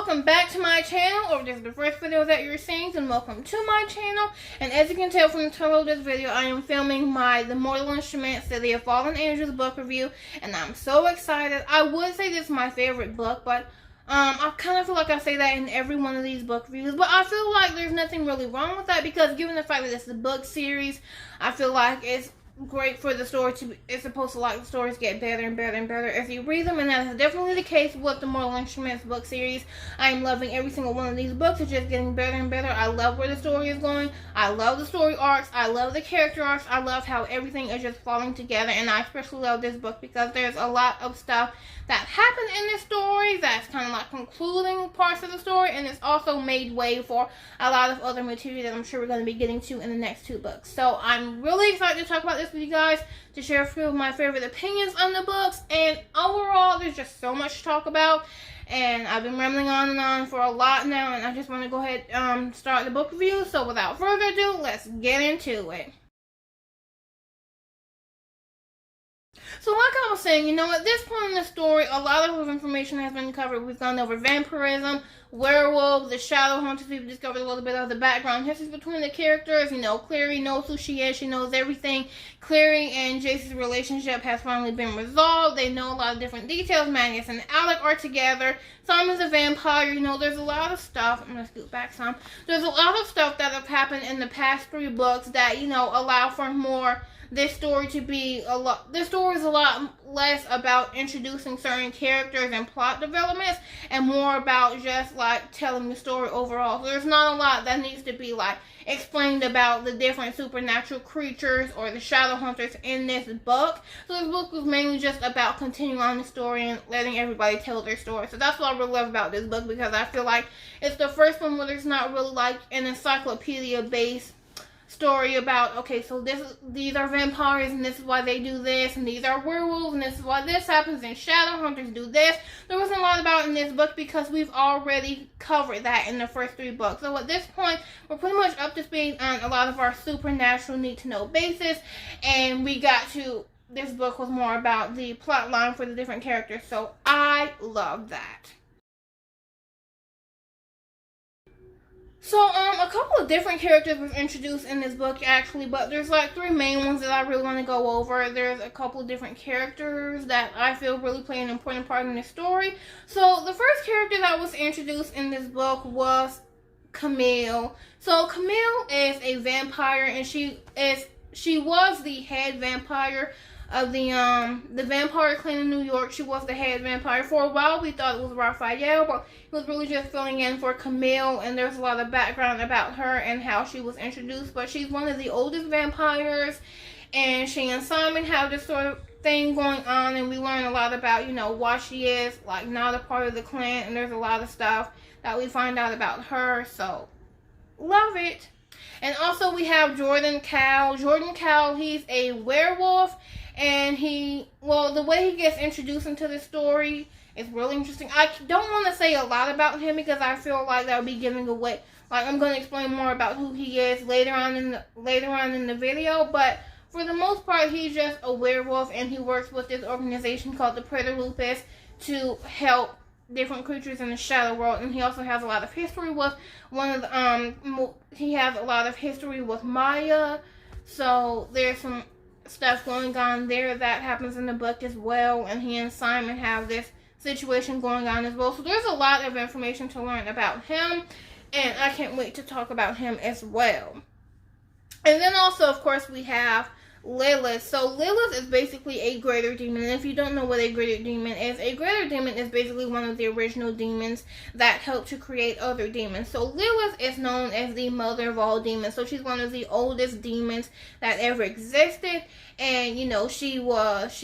welcome back to my channel, or if this is the first video that you're seeing, then welcome to my channel. And as you can tell from the title of this video, I am filming The Mortal Instruments, City of Fallen Angels book review, and I'm so excited. I would say this is my favorite book, but I kind of feel like I say that in every one of these book reviews, but I feel like there's nothing really wrong with that, because given the fact that it's a book series, I feel like it's great for the story to be, it's supposed to, like, the stories get better and better and better as you read them, and that is definitely the case with the Mortal Instruments book series. I am loving every single one of these books. It's just getting better and better. I love where the story is going. I love the story arcs. I love the character arcs. I love how everything is just falling together, and I especially love this book because there's a lot of stuff that happened in this story that's kind of like concluding parts of the story, and it's also made way for a lot of other material that I'm sure we're going to be getting to in the next two books. So I'm really excited to talk about this with you guys, to share a few of my favorite opinions on the books, and overall there's just so much to talk about, and I've been rambling on and on for a lot now, and I just want to go ahead and start the book review. So without further ado, let's get into it. So like I was saying, at this point in the story, a lot of information has been covered. We've gone over vampirism, werewolves, the shadow hunters. We've discovered a little bit of the background history between the characters. Clary knows who she is. She knows everything. Clary and Jace's relationship has finally been resolved. They know a lot of different details. Magnus and Alec are together. Simon's a vampire. There's a lot of stuff. I'm going to scoot back some. There's a lot of stuff that have happened in the past three books that, allow for more. This story is a lot less about introducing certain characters and plot developments, and more about just like telling the story overall. So there's not a lot that needs to be like explained about the different supernatural creatures or the shadow hunters in this book. So this book was mainly just about continuing on the story and letting everybody tell their story. So that's what I really love about this book, because I feel like it's the first one where there's not really like an encyclopedia based story about, okay, so these are vampires and this is why they do this, and these are werewolves and this is why this happens, and shadow hunters do this. There wasn't a lot about in this book because we've already covered that in the first three books. So at this point, we're pretty much up to speed on a lot of our supernatural need to know basis, and this book was more about the plot line for the different characters, so I love that. So, a couple of different characters were introduced in this book, actually, but there's like three main ones that I really want to go over. There's a couple of different characters that I feel really play an important part in the story. So, the first character that was introduced in this book was Camille. So, Camille is a vampire, and she was the head vampire of the vampire clan in New York. She was the head vampire. For a while we thought it was Raphael, but he was really just filling in for Camille, and there's a lot of background about her and how she was introduced. But she's one of the oldest vampires, and she and Simon have this sort of thing going on, and we learn a lot about, why she is like not a part of the clan, and there's a lot of stuff that we find out about her, so love it. And also we have Jordan Cal. Jordan Cal, he's a werewolf, and the way he gets introduced into the story is really interesting. I don't want to say a lot about him because I feel like that would be giving away. Like, I'm going to explain more about who he is later on in the video, but for the most part, he's just a werewolf, and he works with this organization called the Praetor Lupus to help different creatures in the shadow world. And he also has a lot of history with he has a lot of history with Maya, so there's some stuff going on there that happens in the book as well, and he and Simon have this situation going on as well. So there's a lot of information to learn about him, and I can't wait to talk about him as well. And then also, of course, we have Lilith. So Lilith is basically a greater demon, and if you don't know what a greater demon is basically one of the original demons that helped to create other demons. So Lilith is known as the mother of all demons. So she's one of the oldest demons that ever existed, and she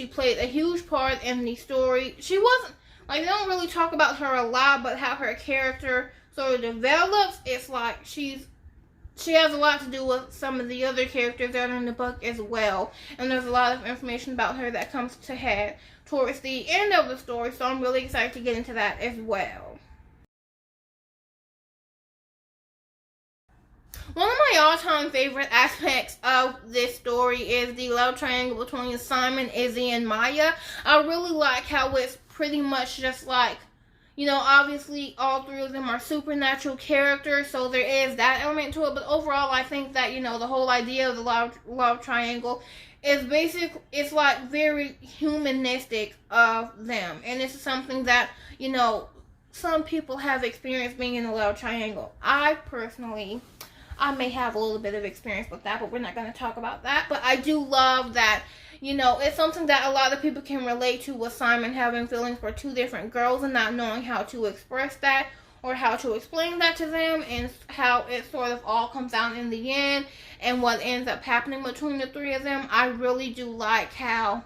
played a huge part in the story. She wasn't like, they don't really talk about her a lot, but how her character sort of develops, it's like she has a lot to do with some of the other characters that are in the book as well. And there's a lot of information about her that comes to head towards the end of the story. So I'm really excited to get into that as well. One of my all-time favorite aspects of this story is the love triangle between Simon, Izzy, and Maya. I really like how it's pretty much just like, You know, obviously all three of them are supernatural characters, so there is that element to it. But overall, I think that, you know, the whole idea of the love triangle is basic. It's like very humanistic of them, and it's something that, you know, some people have experienced being in a love triangle. I personally, I may have a little bit of experience with that, but we're not going to talk about that. But I do love that, you know, it's something that a lot of people can relate to, with Simon having feelings for two different girls and not knowing how to express that or how to explain that to them, and how it sort of all comes out in the end and what ends up happening between the three of them. I really do like how,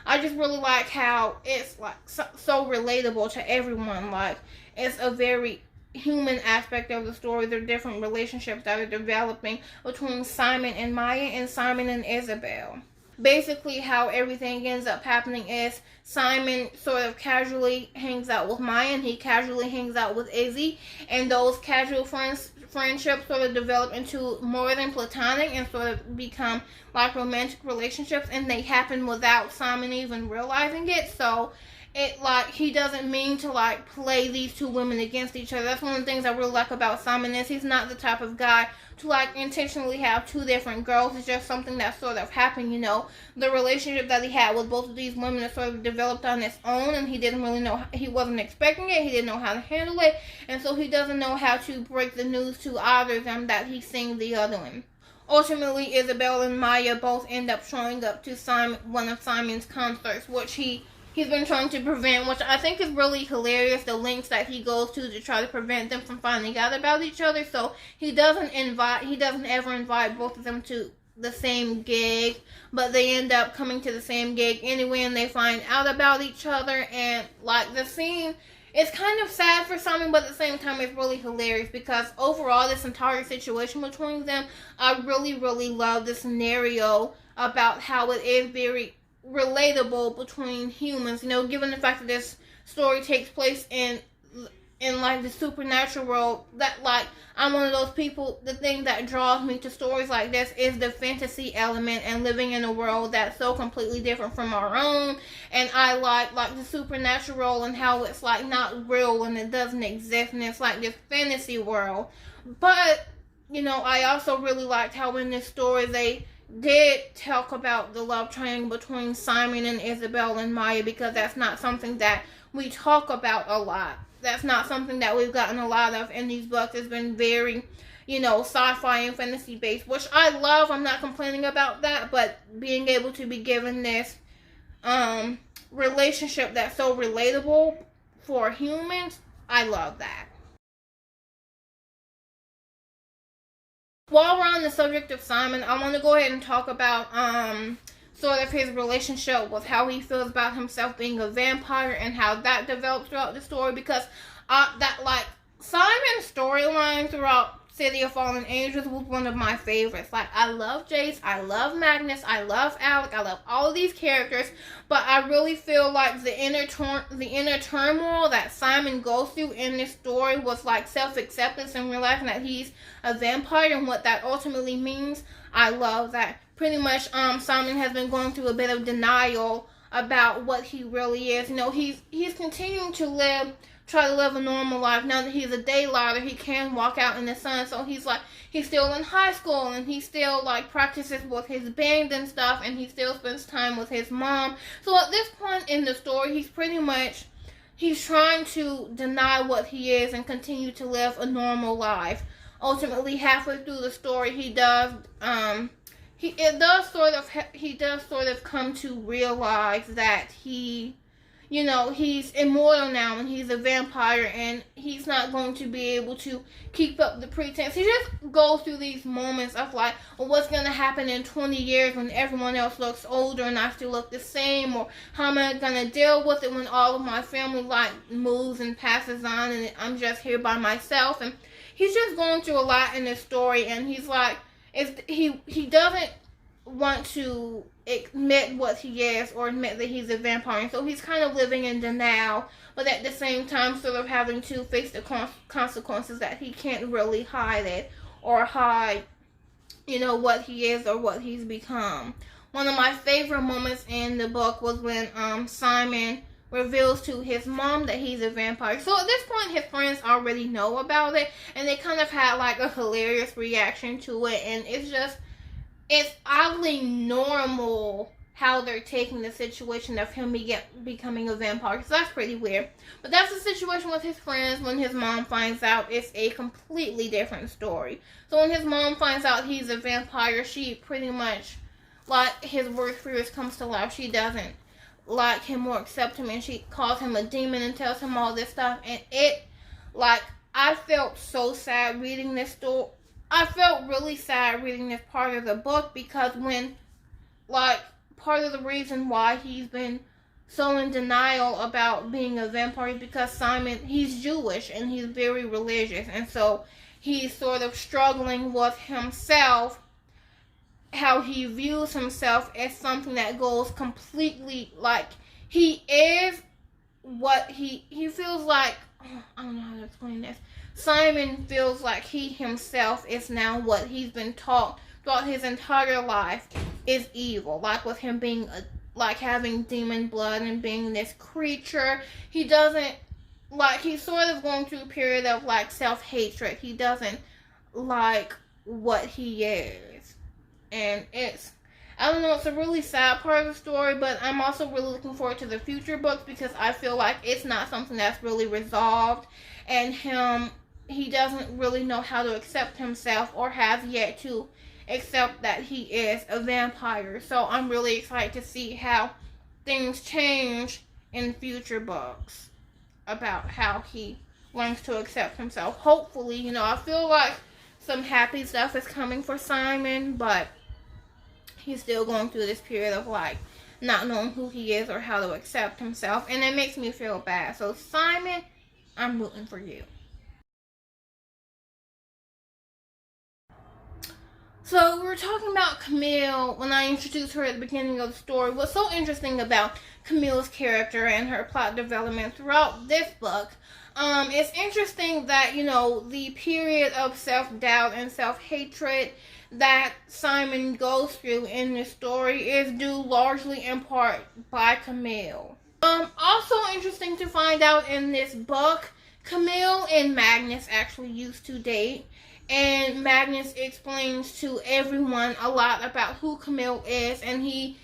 I just really like how it's like so relatable to everyone. Like, it's a very human aspect of the story. There are different relationships that are developing between Simon and Maya and Simon and Isabel. Basically, how everything ends up happening is Simon sort of casually hangs out with Maya, and he casually hangs out with Izzy, and those casual friendships sort of develop into more than platonic and sort of become like romantic relationships, and they happen without Simon even realizing it. So it, like, he doesn't mean to like play these two women against each other. That's one of the things I really like about Simon, is he's not the type of guy to like intentionally have two different girls. It's just something that sort of happened, you know. The relationship that he had with both of these women is sort of developed on its own, and he didn't really know, he wasn't expecting it, he didn't know how to handle it, and so he doesn't know how to break the news to either of them that he's seeing the other one. Ultimately, Isabel and Maya both end up showing up to one of Simon's concerts, which he's been trying to prevent, which I think is really hilarious, the lengths that he goes to try to prevent them from finding out about each other. So he doesn't ever invite both of them to the same gig, but they end up coming to the same gig anyway, and they find out about each other. And like, the scene, it's kind of sad for Simon, but at the same time it's really hilarious, because overall this entire situation between them, I really, really love the scenario about how it is very relatable between humans, you know, given the fact that this story takes place in like the supernatural world. That, like, I'm one of those people, the thing that draws me to stories like this is the fantasy element and living in a world that's so completely different from our own. And I like the supernatural world and how it's like not real and it doesn't exist, and it's like this fantasy world. But, you know, I also really liked how in this story they did talk about the love triangle between Simon and Isabel and Maya, because that's not something that we talk about a lot. That's not something that we've gotten a lot of in these books. It's been very, you know, sci-fi and fantasy based, which I love. I'm not complaining about that, but being able to be given this relationship that's so relatable for humans, I love that. While we're on the subject of Simon, I want to go ahead and talk about sort of his relationship with how he feels about himself being a vampire and how that develops throughout the story, because that, like, Simon's storyline throughout City of Fallen Angels was one of my favorites. Like, I love Jace, I love Magnus, I love Alec, I love all of these characters, but I really feel like the inner turmoil that Simon goes through in this story was like self-acceptance and realizing that he's a vampire and what that ultimately means. I love that. Pretty much, Simon has been going through a bit of denial about what he really is. You know, he's continuing to try to live a normal life. Now that he's a daylighter, he can walk out in the sun. So he's still in high school, and he still like practices with his band and stuff, and he still spends time with his mom. So at this point in the story, he's trying to deny what he is and continue to live a normal life. Ultimately, halfway through the story, he does sort of come to realize that he's immortal now, and he's a vampire, and he's not going to be able to keep up the pretense. He just goes through these moments of like, well, what's going to happen in 20 years when everyone else looks older and I still look the same, or how am I going to deal with it when all of my family like moves and passes on and I'm just here by myself. And he's just going through a lot in this story, and he's like, he doesn't want to admit what he is or admit that he's a vampire, and so he's kind of living in denial, but at the same time sort of having to face the consequences that he can't really hide it or hide, you know, what he is or what he's become. One of my favorite moments in the book was when Simon reveals to his mom that he's a vampire. So at this point, his friends already know about it, and they kind of had like a hilarious reaction to it, and it's oddly normal how they're taking the situation of him becoming a vampire. So that's pretty weird. But that's the situation with his friends. When his mom finds out, it's a completely different story. So when his mom finds out he's a vampire, she pretty much, like, his worst fears comes to life. She doesn't like him or accept him, and she calls him a demon and tells him all this stuff. And I felt so sad reading this story. I felt really sad reading this part of the book, because when, like, part of the reason why he's been so in denial about being a vampire is because Simon, he's Jewish and he's very religious, and so he's sort of struggling with himself, how he views himself as something that goes completely, like, he is what he feels like. I don't know how to explain this. Simon feels like he himself is now what he's been taught throughout his entire life is evil. Like with him being like having demon blood and being this creature, he doesn't like. He's sort of going through a period of like self-hatred. He doesn't like what he is, and I don't know, it's a really sad part of the story, but I'm also really looking forward to the future books, because I feel like it's not something that's really resolved, and he doesn't really know how to accept himself, or has yet to accept that he is a vampire. So I'm really excited to see how things change in future books about how he learns to accept himself. Hopefully, I feel like some happy stuff is coming for Simon, but he's still going through this period of like not knowing who he is or how to accept himself, and it makes me feel bad. So Simon, I'm rooting for you. So we were talking about Camille when I introduced her at the beginning of the story. What's so interesting about Camille's character and her plot development throughout this book, it's interesting that, the period of self-doubt and self-hatred that Simon goes through in this story is due largely in part by Camille. Also interesting to find out in this book, Camille and Magnus actually used to date, and Magnus explains to everyone a lot about who Camille is, and he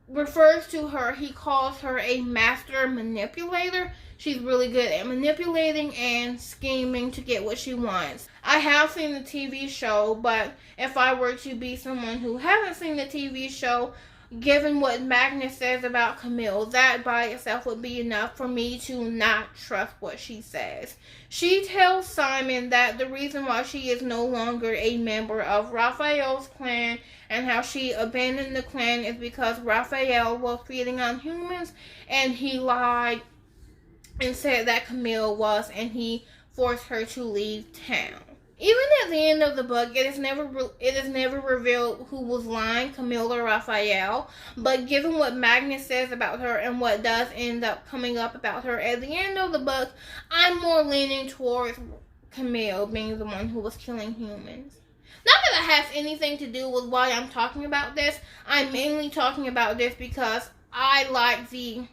refers to her, he calls her a master manipulator. She's really good at manipulating and scheming to get what she wants. I have seen the TV show, but if I were to be someone who hasn't seen the TV show, given what Magnus says about Camille, that by itself would be enough for me to not trust what she says. She tells Simon that the reason why she is no longer a member of Raphael's clan and how she abandoned the clan is because Raphael was feeding on humans, and he lied and said that Camille was, and he forced her to leave town. Even at the end of the book, it is never revealed who was lying, Camille or Raphael. But given what Magnus says about her and what does end up coming up about her at the end of the book, I'm more leaning towards Camille being the one who was killing humans. Not that it has anything to do with why I'm talking about this. I'm mainly talking about this because I like the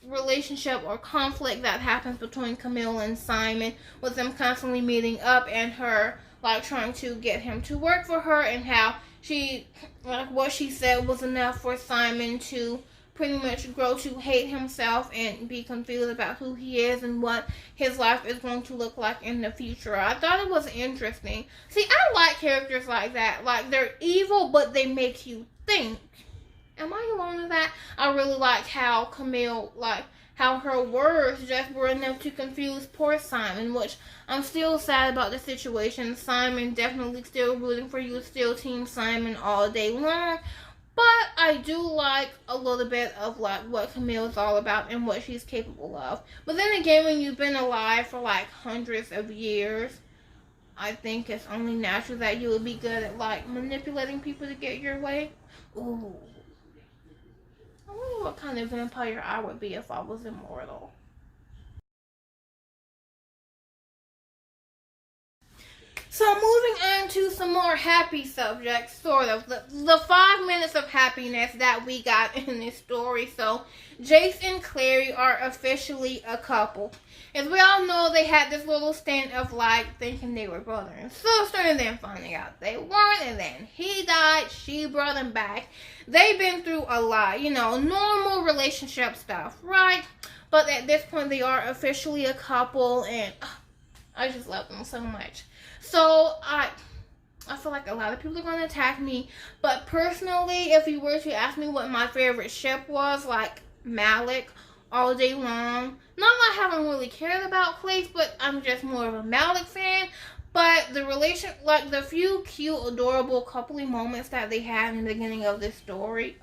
relationship or conflict that happens between Camille and Simon, with them constantly meeting up and her like trying to get him to work for her, and how she, like, what she said was enough for Simon to pretty much grow to hate himself and be confused about who he is and what his life is going to look like in the future. I thought it was interesting. See, I like characters like that. Like, they're evil, but they make you think. Am I alone in that? I really like how Camille, like, how her words just were enough to confuse poor Simon, which I'm still sad about the situation. Simon, definitely still rooting for you, still Team Simon all day long. But I do like a little bit of like what Camille is all about and what she's capable of. But then again, when you've been alive for like hundreds of years, I think it's only natural that you would be good at like manipulating people to get your way. Ooh. I wonder what kind of vampire I would be if I was immortal. So moving on to some more happy subjects, sort of. The 5 minutes of happiness that we got in this story. So Jace and Clary are officially a couple. As we all know, they had this little stint of like thinking they were brother and sister, and then finding out they weren't, and then he died, she brought him back. They've been through a lot, normal relationship stuff, right? But at this point, they are officially a couple, and I just love them so much. So I feel like a lot of people are going to attack me, but personally, if you were to ask me what my favorite ship was, like Malik all day long. Not that I haven't really cared about Clace, but I'm just more of a Malik fan. But the few cute, adorable coupley moments that they had in the beginning of this story.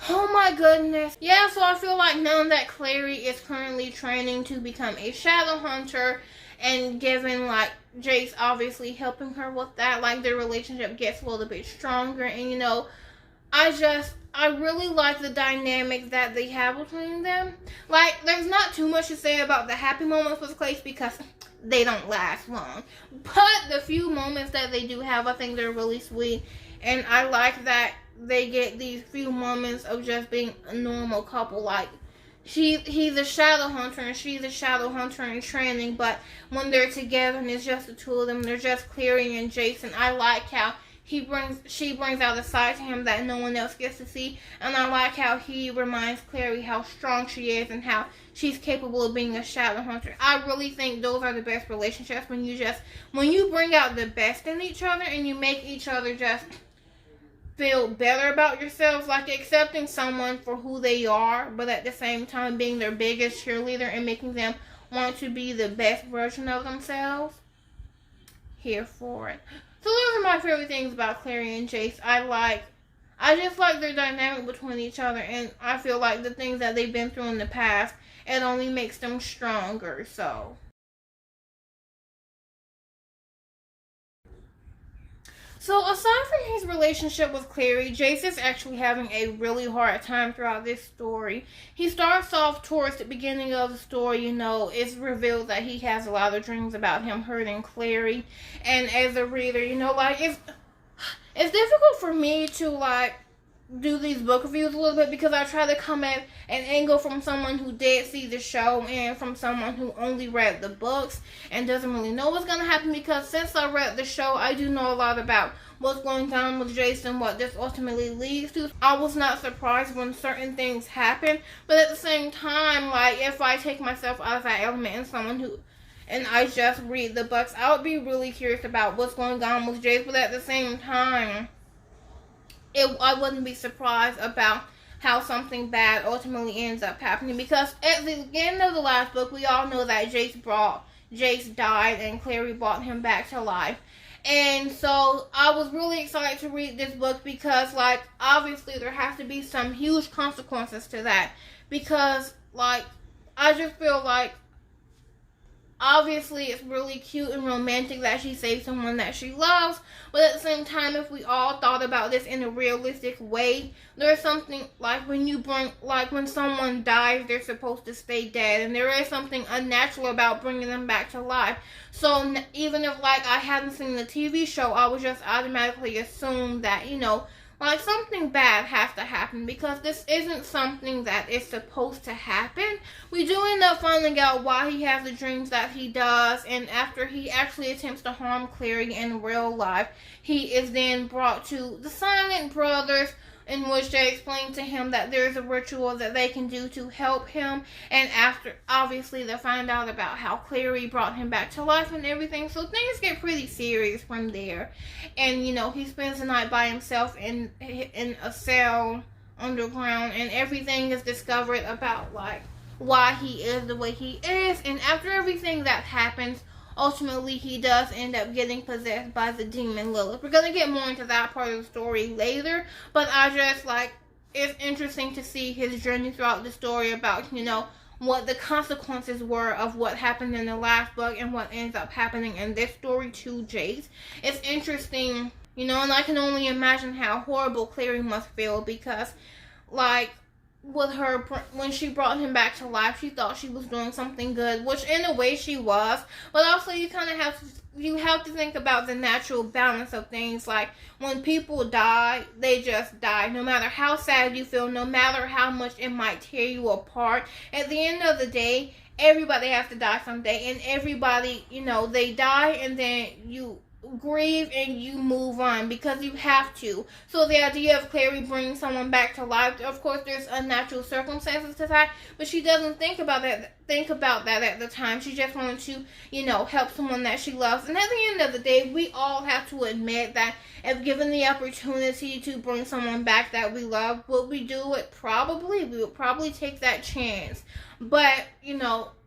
Oh my goodness. Yeah, so I feel like now that Clary is currently training to become a shadow hunter, and given like Jace obviously helping her with that, like their relationship gets a little bit stronger. And I really like the dynamic that they have between them. Like, there's not too much to say about the happy moments with Clace because they don't last long. But the few moments that they do have, I think they're really sweet. And I like that they get these few moments of just being a normal couple. Like, he's a shadow hunter and she's a shadow hunter in training. But when they're together and it's just the two of them, they're just Clary and Jason. I like how she brings out a side to him that no one else gets to see, and I like how he reminds Clary how strong she is and how she's capable of being a shadow hunter. I really think those are the best relationships, when you bring out the best in each other and you make each other just feel better about yourselves, like accepting someone for who they are, but at the same time being their biggest cheerleader and making them want to be the best version of themselves. Here for it. So those are my favorite things about Clary and Jace. I just like their dynamic between each other, and I feel like the things that they've been through in the past, it only makes them stronger. So aside from his relationship with Clary, Jace is actually having a really hard time throughout this story. He starts off towards the beginning of the story, it's revealed that he has a lot of dreams about him hurting Clary. And as a reader, it's difficult for me to do these book reviews a little bit because I try to come at an angle from someone who did see the show and from someone who only read the books and doesn't really know what's going to happen, because since I read the show, I do know a lot about what's going on with Jason, what this ultimately leads to. I was not surprised when certain things happen, but at the same time, if I take myself out of that element and I just read the books, I would be really curious about what's going on with Jace, but at the same time, I wouldn't be surprised about how something bad ultimately ends up happening, because at the end of the last book, we all know that Jace died and Clary brought him back to life. And so I was really excited to read this book because, obviously there has to be some huge consequences to that, because, I just feel like obviously it's really cute and romantic that she saved someone that she loves, but at the same time, if we all thought about this in a realistic way, there's something when someone dies, they're supposed to stay dead, and there is something unnatural about bringing them back to life. So even if I hadn't seen the TV show, I would just automatically assume that something bad has to happen, because this isn't something that is supposed to happen. We do end up finding out why he has the dreams that he does, and after he actually attempts to harm Clary in real life, he is then brought to the Silent Brothers, in which they explain to him that there's a ritual that they can do to help him, and after, obviously, they find out about how Clary brought him back to life and everything, so things get pretty serious from there. And, he spends the night by himself in a cell underground, and everything is discovered about, why he is the way he is, and after everything that happens, ultimately, he does end up getting possessed by the demon Lilith. We're going to get more into that part of the story later, but I just, it's interesting to see his journey throughout the story about, what the consequences were of what happened in the last book and what ends up happening in this story to Jace. It's interesting, and I can only imagine how horrible Clary must feel, because, with her when she brought him back to life. She thought she was doing something good, which in a way she was, but also you kind of have to think about the natural balance of things. Like when people die, they just die, no matter how sad you feel, no matter how much it might tear you apart. At the end of the day, everybody has to die someday, and everybody, they die, and then you grieve and you move on because you have to. So the idea of Clary bringing someone back to life, of course there's unnatural circumstances to that, but she doesn't think about that at the time. She just wanted to help someone that she loves. And at the end of the day, we all have to admit that if given the opportunity to bring someone back that we love, would we do it? Probably. We would probably take that chance. But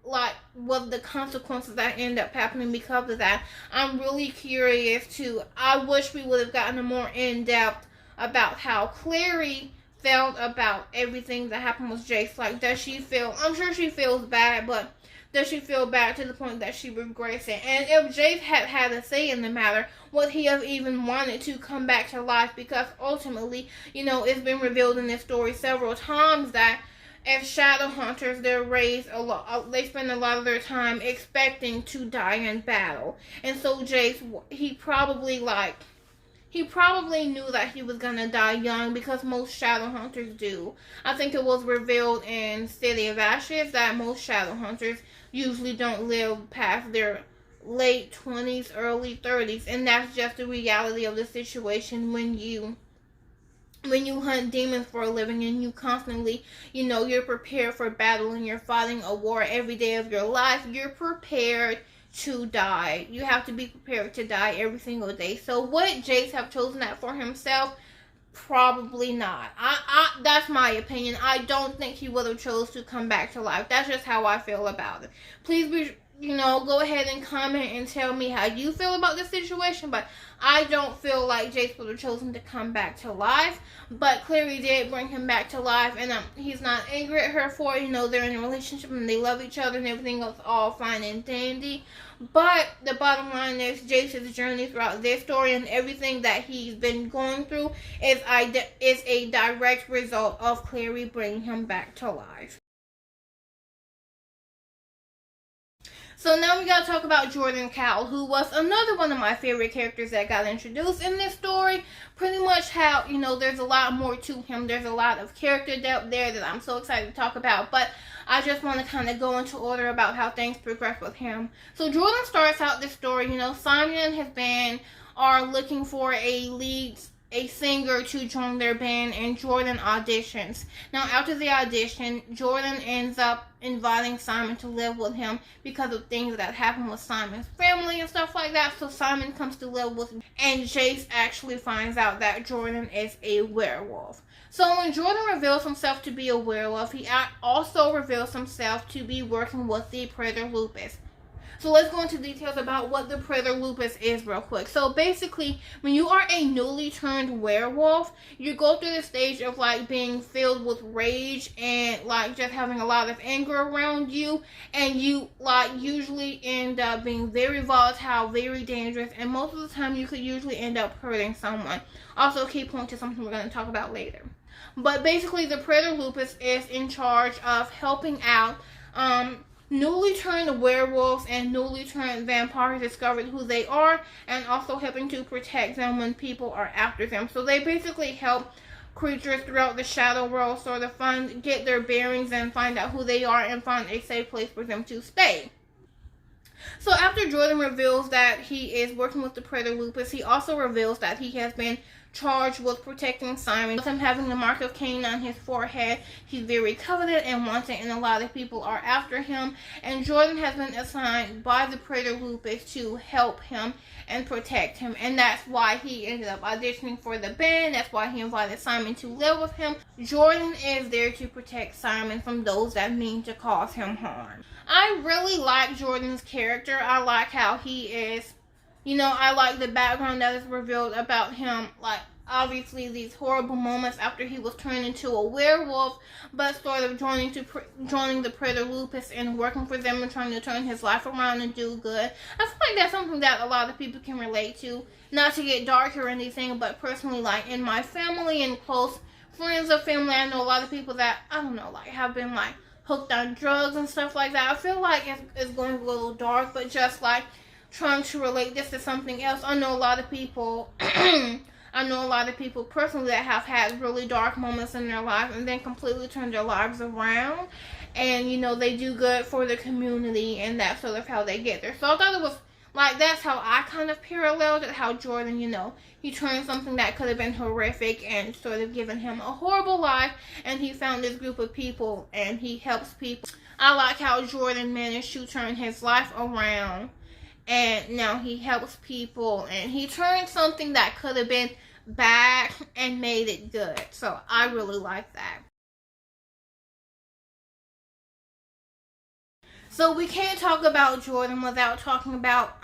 like what the consequences that end up happening because of that, I'm really curious too. I wish we would have gotten a more in-depth about how Clary felt about everything that happened with Jace. Like, does she feel, I'm sure she feels bad, but does she feel bad to the point that she regrets it? And if Jace had a say in the matter, would he have even wanted to come back to life? Because ultimately, it's been revealed in this story several times that as shadow hunters, they're raised they spend a lot of their time expecting to die in battle. And so Jace, he probably knew that he was gonna die young, because most shadow hunters do. I think it was revealed in City of Ashes that most shadow hunters usually don't live past their late 20s, early 30s, and that's just the reality of the situation when you hunt demons for a living, and you constantly, you're prepared for battle, and you're fighting a war every day of your life. You're prepared to die. You have to be prepared to die every single day. So would Jace have chosen that for himself? Probably not. That's my opinion. I don't think he would have chose to come back to life. That's just how I feel about it. Please be, go ahead and comment and tell me how you feel about this situation. But I don't feel like Jace would have chosen to come back to life. But Clary did bring him back to life, and he's not angry at her for it. They're in a relationship and they love each other and everything goes all fine and dandy. But the bottom line is Jace's journey throughout this story and everything that he's been going through is a direct result of Clary bringing him back to life. So now we gotta talk about Jordan Cowell, who was another one of my favorite characters that got introduced in this story. Pretty much how, there's a lot more to him. There's a lot of character depth there that I'm so excited to talk about. But I just want to kind of go into order about how things progress with him. So Jordan starts out this story, Simon and his band are looking for a singer to join their band, and Jordan auditions. Now after the audition, Jordan ends up inviting Simon to live with him because of things that happened with Simon's family and stuff like that. So Simon comes to live with him, and Jace actually finds out that Jordan is a werewolf. So when Jordan reveals himself to be a werewolf, he also reveals himself to be working with the Praetor Lupus. So let's go into details about what the Praetor Lupus is real quick. So basically, when you are a newly turned werewolf, you go through the stage of being filled with rage and just having a lot of anger around you, and you usually end up being very volatile, very dangerous, and most of the time you could usually end up hurting someone. Also, a key point to something we're going to talk about later. But basically, the Praetor Lupus is in charge of helping out newly turned werewolves and newly turned vampires discover who they are, and also helping to protect them when people are after them. So they basically help creatures throughout the shadow world sort of get their bearings and find out who they are and find a safe place for them to stay. So after Jordan reveals that he is working with the Praetor Lupus, he also reveals that he has been charged with protecting Simon. With him having the mark of Cain on his forehead, he's very coveted and wanted, and a lot of people are after him. And Jordan has been assigned by the Praetor Lupus to help him and protect him, and that's why he ended up auditioning for the band. That's why he invited Simon to live with him. Jordan is there to protect Simon from those that mean to cause him harm. I really like Jordan's character. I like how he is. I like the background that is revealed about him. Obviously, these horrible moments after he was turned into a werewolf, but sort of joining the Praetor Lupus and working for them and trying to turn his life around and do good. I feel like that's something that a lot of people can relate to. Not to get dark or anything, but personally, in my family and close friends or family. I know a lot of people that, I don't know, like have been like hooked on drugs and stuff like that. I feel like it's going a little dark, but just like trying to relate this to something else. I know a lot of people I know a lot of people personally that have had really dark moments in their life and then completely turned their lives around, and you know, they do good for the community, and that's sort of how they get there. So I thought it was like, that's how I kind of paralleled it, how Jordan, you know, he turned something that could have been horrific and sort of given him a horrible life, and he found this group of people and he helps people. I like how Jordan managed to turn his life around, and now he helps people, and he turned something that could have been bad and made it good. So I really like that. So we can't talk about Jordan without talking about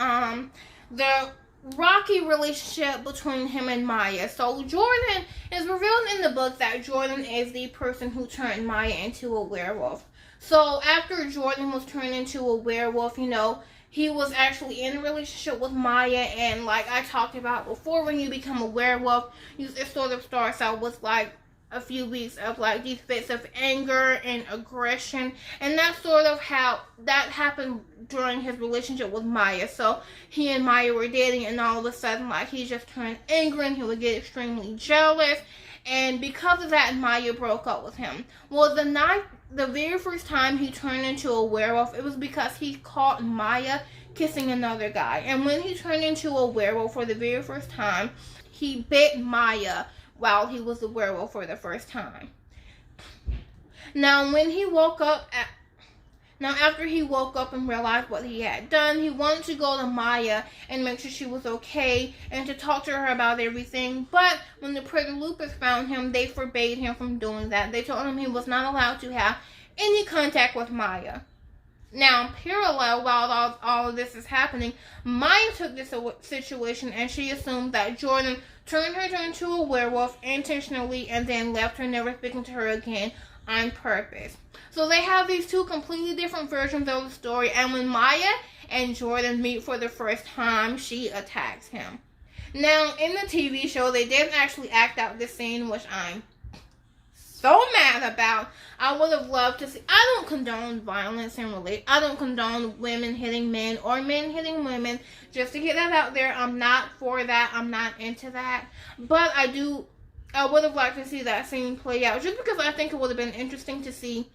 the rocky relationship between him and Maya. So Jordan is revealed in the book that Jordan is the person who turned Maya into a werewolf. So after Jordan was turned into a werewolf, you know, he was actually in a relationship with Maya, and like I talked about before, when you become a werewolf, it sort of starts out with like a few weeks of like these fits of anger and aggression, and that's sort of how that happened during his relationship with Maya. So he and Maya were dating, and all of a sudden like he just turned angry and he would get extremely jealous, and because of that Maya broke up with him. Well, the very first time he turned into a werewolf, it was because he caught Maya kissing another guy, and when he turned into a werewolf for the very first time, he bit Maya while he was a werewolf for the first time. Now, when he woke up after he woke up and realized what he had done, he wanted to go to Maya and make sure she was okay and to talk to her about everything. But when the Predalupas found him, they forbade him from doing that. They told him he was not allowed to have any contact with Maya. Now, parallel, while all of this is happening, Maya took this situation and she assumed that Jordan turned her into a werewolf intentionally and then left her, never speaking to her again on purpose. So they have these two completely different versions of the story, and when Maya and Jordan meet for the first time, she attacks him. Now, in the TV show, they didn't actually act out this scene, which I'm so mad about. I would have loved to see. I don't condone violence and I don't condone women hitting men or men hitting women. Just to get that out there, I'm not for that. I'm not into that. But I would have liked to see that scene play out, just because I think it would have been interesting to see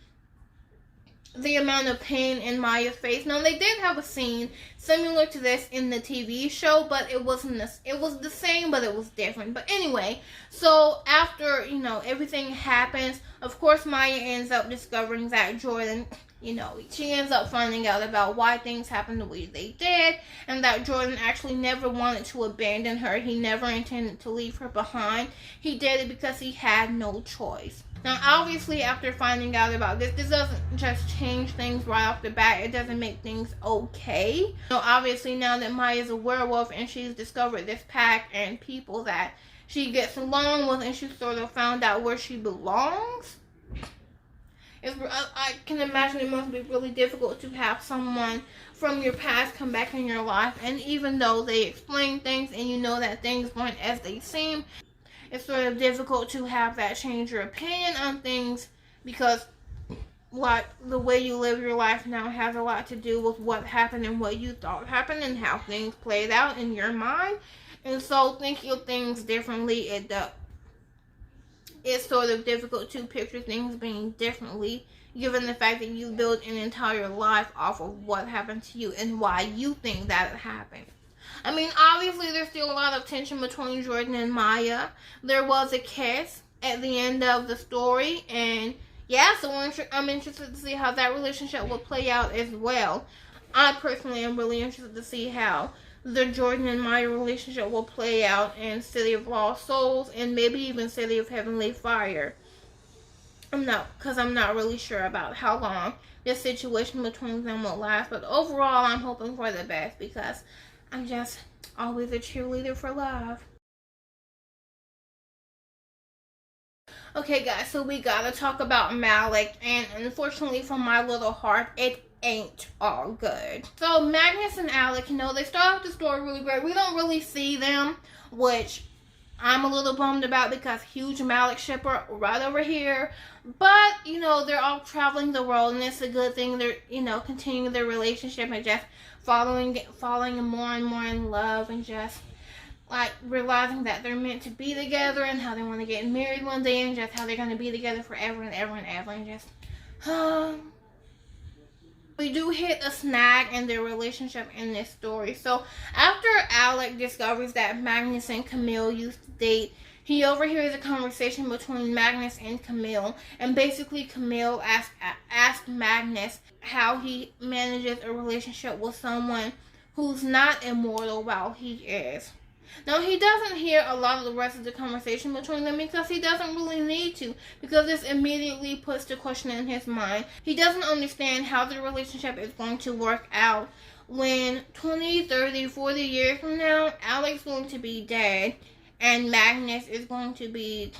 the amount of pain in Maya's face. Now, they did have a scene similar to this in the TV show, but it wasn't this. It was the same, but it was different. But anyway, so after, you know, everything happens, of course, Maya ends up discovering that Jordan, you know, she ends up finding out about why things happened the way they did, and that Jordan actually never wanted to abandon her. He never intended to leave her behind. He did it because he had no choice. Now, obviously, after finding out about this doesn't just change things right off the bat. It doesn't make things okay. So, obviously, now that Maya's a werewolf and she's discovered this pack and people that she gets along with, and she sort of found out where she belongs, I can imagine it must be really difficult to have someone from your past come back in your life, and even though they explain things and you know that things weren't as they seem, it's sort of difficult to have that change your opinion on things, because like the way you live your life now has a lot to do with what happened and what you thought happened and how things played out in your mind. And so thinking of things differently, it's sort of difficult to picture things being differently, given the fact that you built an entire life off of what happened to you and why you think that it happened. I mean, obviously, there's still a lot of tension between Jordan and Maya. There was a kiss at the end of the story, and yeah, so I'm interested to see how that relationship will play out as well. I personally am really interested to see how the Jordan and Maya relationship will play out in City of Lost Souls, and maybe even City of Heavenly Fire. Because I'm not really sure about how long this situation between them will last, but overall, I'm hoping for the best, because I'm just always a cheerleader for love. Okay, guys, so we gotta talk about Malik, and unfortunately for my little heart, it ain't all good. So Magnus and Alec, you know, they start off the story really great. We don't really see them, which I'm a little bummed about because huge Malik shipper right over here. But, you know, they're all traveling the world and it's a good thing. They're, you know, continuing their relationship and just falling more and more in love and just like realizing that they're meant to be together and how they want to get married one day and just how they're going to be together forever and ever and ever and just we do hit a snag in their relationship in this story. So after Alec discovers that Magnus and Camille used to date, he overhears a conversation between Magnus and Camille, and basically Camille asked Magnus how he manages a relationship with someone who's not immortal while he is. Now, he doesn't hear a lot of the rest of the conversation between them because he doesn't really need to, because this immediately puts the question in his mind. He doesn't understand how the relationship is going to work out when 20, 30, 40 years from now, Alec's going to be dead and Magnus is going to be...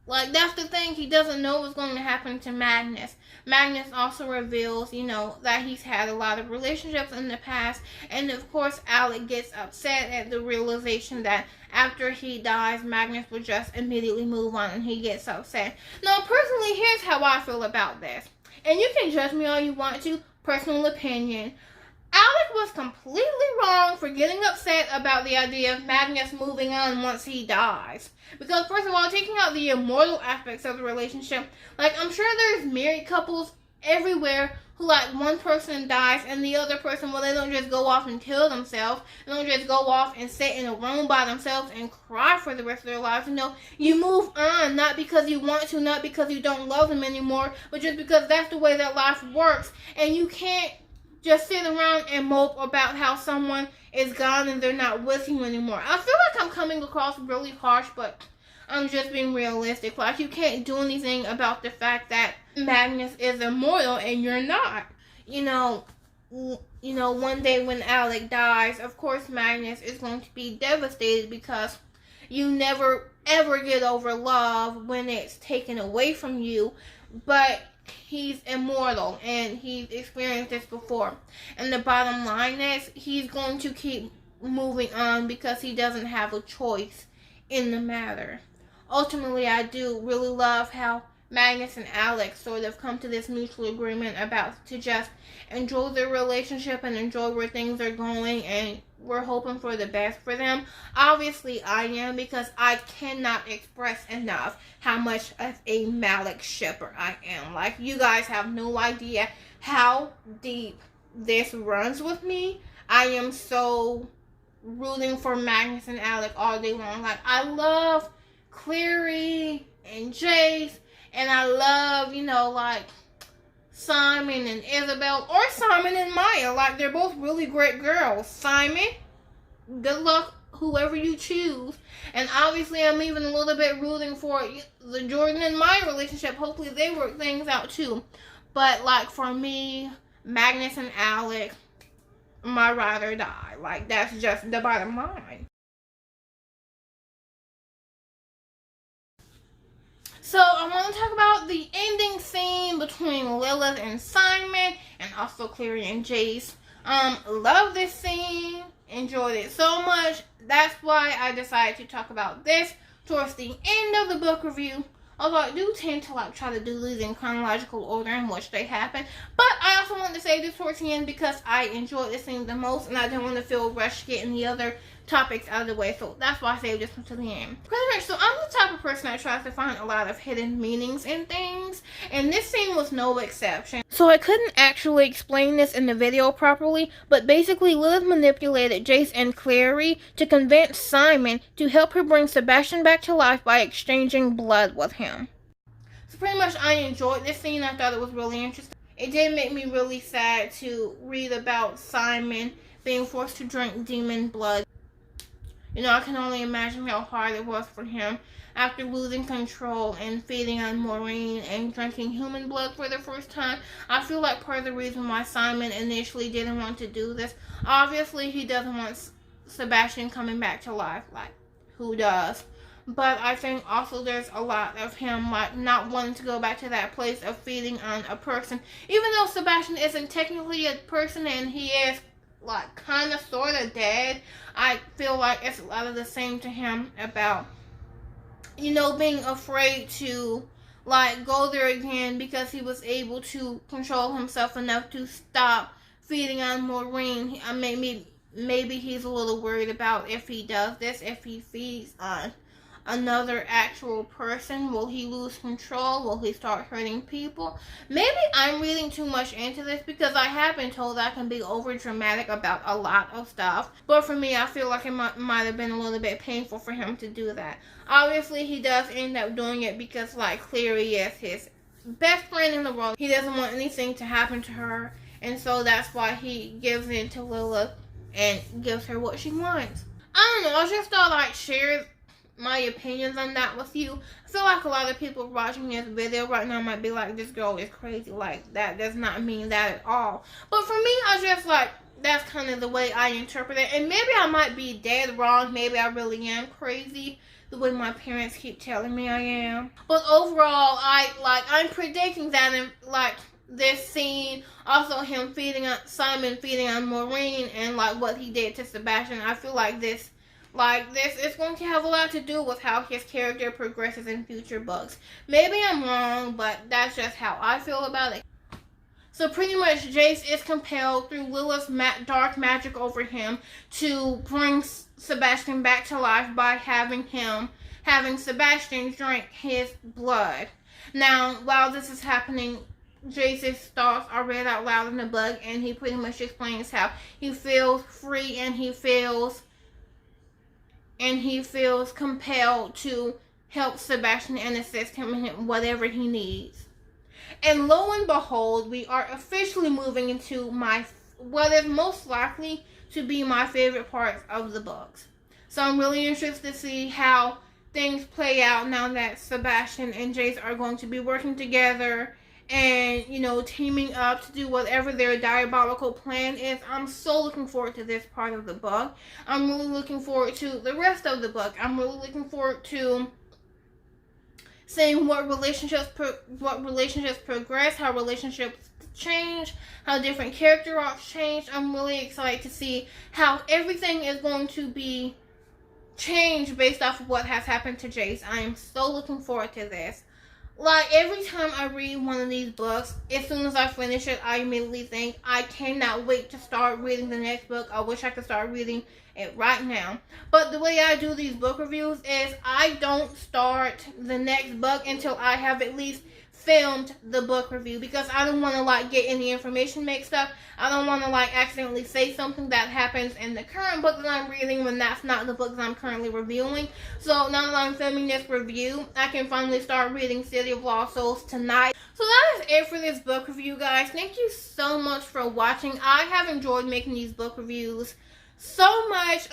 Like, that's the thing. He doesn't know what's going to happen to Magnus. Magnus also reveals, you know, that he's had a lot of relationships in the past. And, of course, Alec gets upset at the realization that after he dies, Magnus will just immediately move on and he gets upset. Now, personally, here's how I feel about this. And you can judge me all you want to. Personal opinion. Alec was completely wrong for getting upset about the idea of Magnus moving on once he dies. Because, first of all, taking out the immortal aspects of the relationship, like, I'm sure there's married couples everywhere who, like, one person dies and the other person, well, they don't just go off and kill themselves. They don't just go off and sit in a room by themselves and cry for the rest of their lives. You know, you move on, not because you want to, not because you don't love them anymore, but just because that's the way that life works. And you can't just sit around and mope about how someone is gone and they're not with you anymore. I feel like I'm coming across really harsh, but I'm just being realistic. Like, you can't do anything about the fact that Magnus is immortal and you're not. You know, one day when Alec dies, of course Magnus is going to be devastated because you never ever get over love when it's taken away from you. But he's immortal and he's experienced this before. And the bottom line is he's going to keep moving on because he doesn't have a choice in the matter. Ultimately, I do really love how Magnus and Alec sort of come to this mutual agreement about to just enjoy their relationship and enjoy where things are going, and we're hoping for the best for them. Obviously, I am, because I cannot express enough how much of a Malik shipper I am. Like, you guys have no idea how deep this runs with me. I am so rooting for Magnus and Alec all day long. Like, I love Clary and Jace, and I love, you know, like, Simon and Isabel, or Simon and Maya. Like, they're both really great girls. Simon, good luck whoever you choose. And obviously I'm even a little bit rooting for the Jordan and Maya relationship. Hopefully they work things out too. But, like, for me, Magnus and Alec, my ride or die. Like, that's just the bottom line. So I want to talk about the ending scene between Lilith and Simon, and also Clary and Jace. Love this scene. Enjoyed it so much. That's why I decided to talk about this towards the end of the book review. Although I do tend to like try to do these in chronological order in which they happen. But I also want to say this towards the end because I enjoyed this scene the most, and I didn't want to feel rushed getting the other topics out of the way, so that's why I saved this one to the end. Pretty much, so I'm the type of person that tries to find a lot of hidden meanings in things, and this scene was no exception. So I couldn't actually explain this in the video properly, but basically Lilith manipulated Jace and Clary to convince Simon to help her bring Sebastian back to life by exchanging blood with him. So pretty much I enjoyed this scene. I thought it was really interesting. It did make me really sad to read about Simon being forced to drink demon blood. You know, I can only imagine how hard it was for him after losing control and feeding on Maureen and drinking human blood for the first time. I feel like part of the reason why Simon initially didn't want to do this, obviously he doesn't want Sebastian coming back to life. Like, who does? But I think also there's a lot of him like not wanting to go back to that place of feeding on a person. Even though Sebastian isn't technically a person and he is like kind of sort of dead. I feel like it's a lot of the same to him about, you know, being afraid to like go there again because he was able to control himself enough to stop feeding on Maureen. I mean, maybe he's a little worried about if he does this, if he feeds on another actual person, will he lose control? Will he start hurting people? Maybe I'm reading too much into this because I have been told I can be over dramatic about a lot of stuff, but for me I feel like it might have been a little bit painful for him to do that. Obviously he does end up doing it because like Clary is his best friend in the world. He doesn't want anything to happen to her, and so that's why he gives in to Lilith and gives her what she wants. I don't know, I just thought I'd share my opinions on that with you. I feel like a lot of people watching this video right now might be like, this girl is crazy. Like, that does not mean that at all. But for me, I just like, that's kind of the way I interpret it. And maybe I might be dead wrong. Maybe I really am crazy the way my parents keep telling me I am. But overall, I'm predicting that in like this scene, also him Simon feeding on Maureen, and like what he did to Sebastian, I feel like this is going to have a lot to do with how his character progresses in future books. Maybe I'm wrong, but that's just how I feel about it. So pretty much Jace is compelled through Lilith's dark magic over him to bring Sebastian back to life by having Sebastian drink his blood. Now, while this is happening, Jace's thoughts are read out loud in the book, and he pretty much explains how he feels free and he feels compelled to help Sebastian and assist him in whatever he needs. And lo and behold, we are officially moving into what is most likely to be my favorite parts of the books. So I'm really interested to see how things play out now that Sebastian and Jace are going to be working together and, you know, teaming up to do whatever their diabolical plan is. I'm so looking forward to this part of the book. I'm really looking forward to the rest of the book. I'm really looking forward to seeing what relationships progress, how relationships change, how different character arcs change. I'm really excited to see how everything is going to be changed based off of what has happened to Jace. I am so looking forward to this. Like, every time I read one of these books, as soon as I finish it, I immediately think, I cannot wait to start reading the next book. I wish I could start reading it right now. But the way I do these book reviews is I don't start the next book until I have at least filmed the book review, because I don't want to like get any information mixed up. I don't want to like accidentally say something that happens in the current book that I'm reading when that's not the book that I'm currently reviewing. So now that I'm filming this review, I can finally start reading City of Lost Souls tonight. So that is it for this book review, guys. Thank you so much for watching. I have enjoyed making these book reviews so much.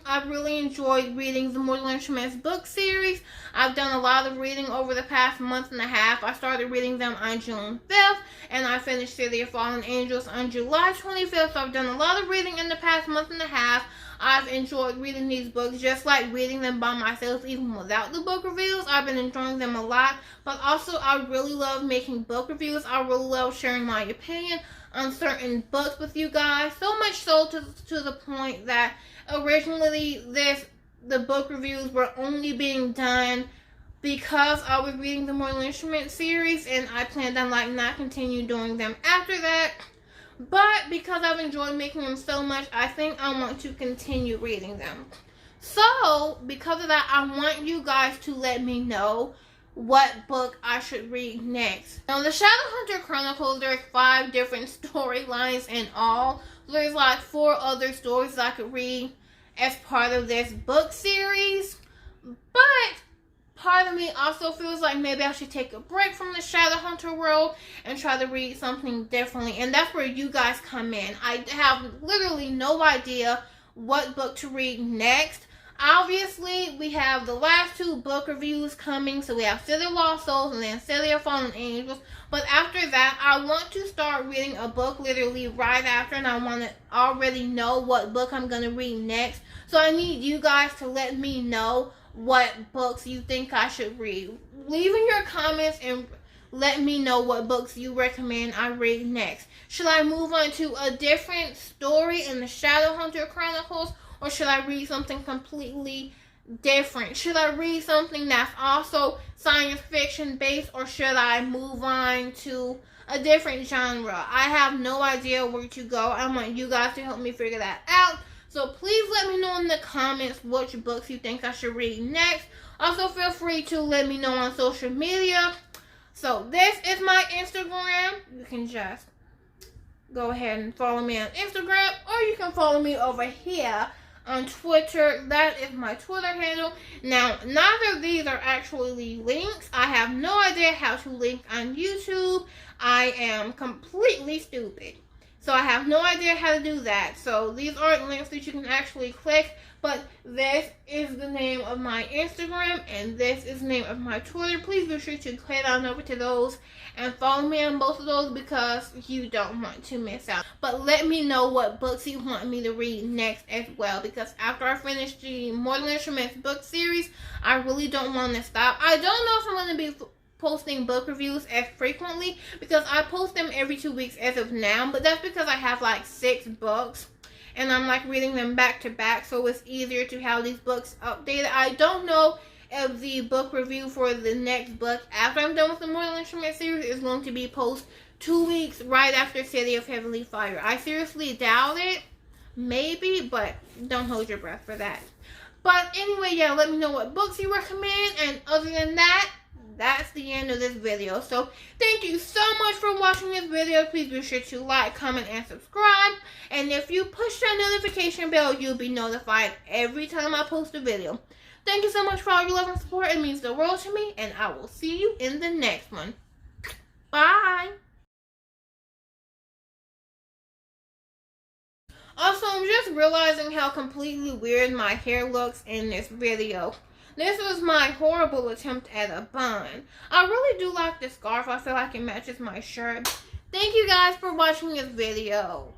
I've really enjoyed reading the Mortal Instruments book series. I've done a lot of reading over the past month and a half. I started reading them on June 5th, and I finished City of Fallen Angels on July 25th. So I've done a lot of reading in the past month and a half. I've enjoyed reading these books, just like reading them by myself, even without the book reviews. I've been enjoying them a lot, but also I really love making book reviews. I really love sharing my opinion on certain books with you guys, so much so to the point that originally the book reviews were only being done because I was reading the Mortal Instruments series, and I planned on like not continue doing them after that. But because I've enjoyed making them so much, I think I want to continue reading them. So because of that, I want you guys to let me know what book I should read next. Now, the Shadowhunter Chronicles, there's 5 different storylines in all. So there's like 4 other stories that I could read as part of this book series. But part of me also feels like maybe I should take a break from the Shadowhunter world and try to read something differently. And that's where you guys come in. I have literally no idea what book to read next. Obviously, we have the last 2 book reviews coming. So we have City of Lost Souls and then City of Fallen Angels. But after that, I want to start reading a book literally right after. And I want to already know what book I'm going to read next. So I need you guys to let me know what books you think I should read. Leave in your comments and let me know what books you recommend I read next. Should I move on to a different story in the Shadowhunter Chronicles, or should I read something completely different? Should I read something that's also science fiction based, or should I move on to a different genre? I have no idea where to go. I want you guys to help me figure that out. So please let me know in the comments which books you think I should read next. Also, feel free to let me know on social media. So this is my Instagram. You can just go ahead and follow me on Instagram, or you can follow me over here on Twitter. That is my Twitter handle. Now, neither of these are actually links. I have no idea how to link on YouTube. I am completely stupid. So I have no idea how to do that. So these aren't links that you can actually click, but this is the name of my Instagram and this is the name of my Twitter. Please be sure to head on over to those and follow me on both of those because you don't want to miss out. But let me know what books you want me to read next as well, because after I finish the Mortal Instruments book series, I really don't want to stop. I don't know if I'm going to be posting book reviews as frequently, because I post them every 2 weeks as of now, but that's because I have like 6 books and I'm like reading them back to back, so it's easier to have these books updated. I don't know if the book review for the next book after I'm done with the Mortal Instruments series is going to be posted 2 weeks right after City of Heavenly Fire. I seriously doubt it. Maybe, but don't hold your breath for that. But anyway, yeah, let me know what books you recommend, and other than that, that's the end of this video. So thank you so much for watching this video. Please be sure to like, comment, and subscribe. And if you push that notification bell, you'll be notified every time I post a video. Thank you so much for all your love and support. It means the world to me. And I will see you in the next one. Bye. Also, I'm just realizing how completely weird my hair looks in this video. This was my horrible attempt at a bun. I really do like this scarf. I feel like it matches my shirt. Thank you guys for watching this video.